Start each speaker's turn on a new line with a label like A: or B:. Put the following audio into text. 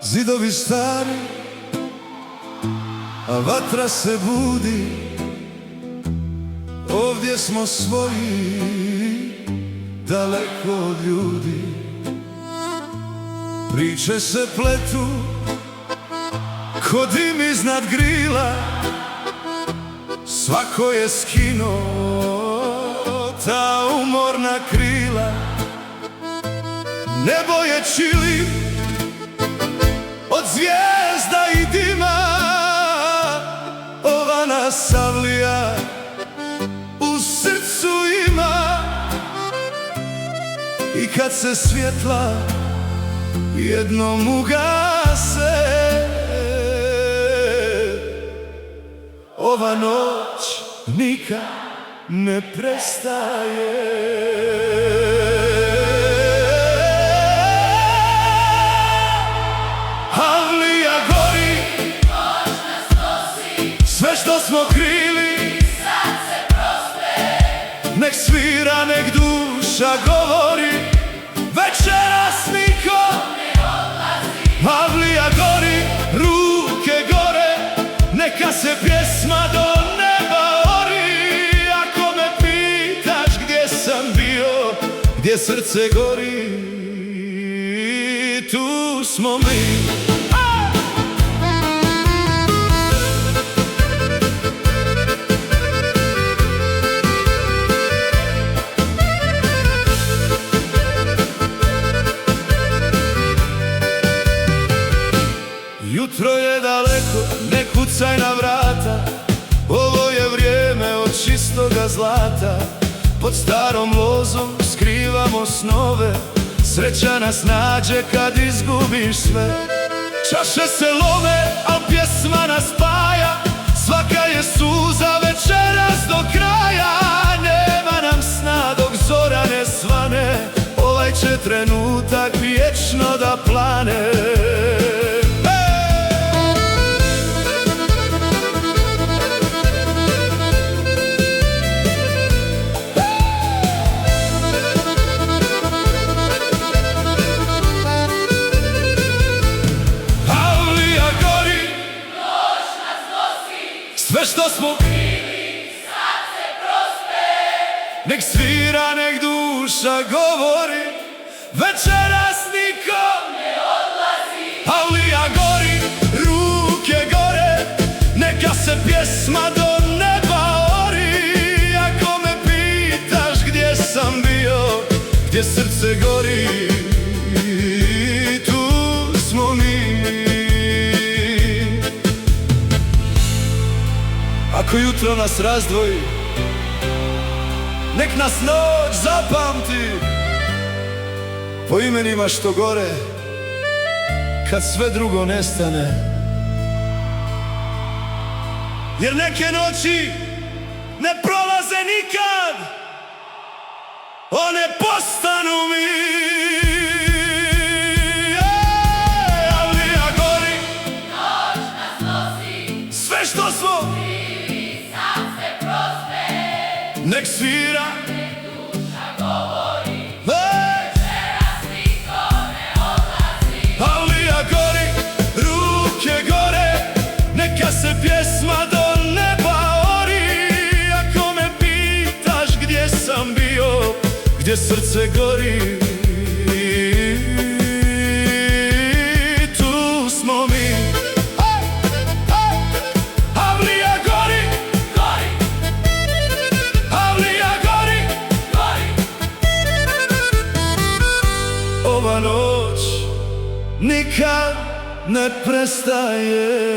A: Zidovi stari, a vatra se budi. Ovdje smo svoji, daleko od ljudi. Priče se pletu ko dim iznad grila. Svako je skinuo ta umorna krila. Nebo je čili od zvijezda i dima. Ova nas avlija u srcu ima. I kad se svjetla jednom ugase, ova noć nikad ne prestaje. Avlija gori,
B: noć nas nosi,
A: sve što smo krili
B: sad se prospe.
A: nek svira, nek duša govori. Večeras niko
B: Ne odlazi,
A: Avlija gori, ruke gore, neka se pjesma do neba ori. Ako me pitaš gdje sam bio, gdje srce gori, tu smo mi. Jutro je daleko, ne kucaj na vrata. Ovo je vrijeme od čistoga zlata. Pod starom lozom skrivamo snove. Sreća nas nađe kad izgubiš sve. Čaše se lome, al pjesma nas spaja. Svaka je suza večeras do kraja. Nema nam sna dok zora ne svane. Ovaj će trenutak vječno da plane. Sve što smo
B: krili, sad se prospe.
A: nek svira, nek duša govori. Večeras niko
B: Ne odlazi,
A: Avlija gori, ruke gore, neka se pjesma do neba ori. Ako me pitaš gdje sam bio, gdje srce gori, tu smo mi. Ako jutro nas razdvoji, nek nas noć zapamti po imenima što gore, kad sve drugo nestane. Jer neke noći ne prolaze nikad, one postanu mi. Avlija gori,
B: noć nas nosi,
A: sve što smo
B: sad se prospe.
A: nek svira,
B: Duša govori,
A: ej!
B: večeras niko ne odlazi.
A: Avlija gori, ruke gore, neka se pjesma do neba ori. Ako me pitaš gdje sam bio, gdje srce gori, tu smo mi. Avlija gori,
B: Gori,
A: Avlija gori,
B: gori,
A: ova noć nikad ne prestaje.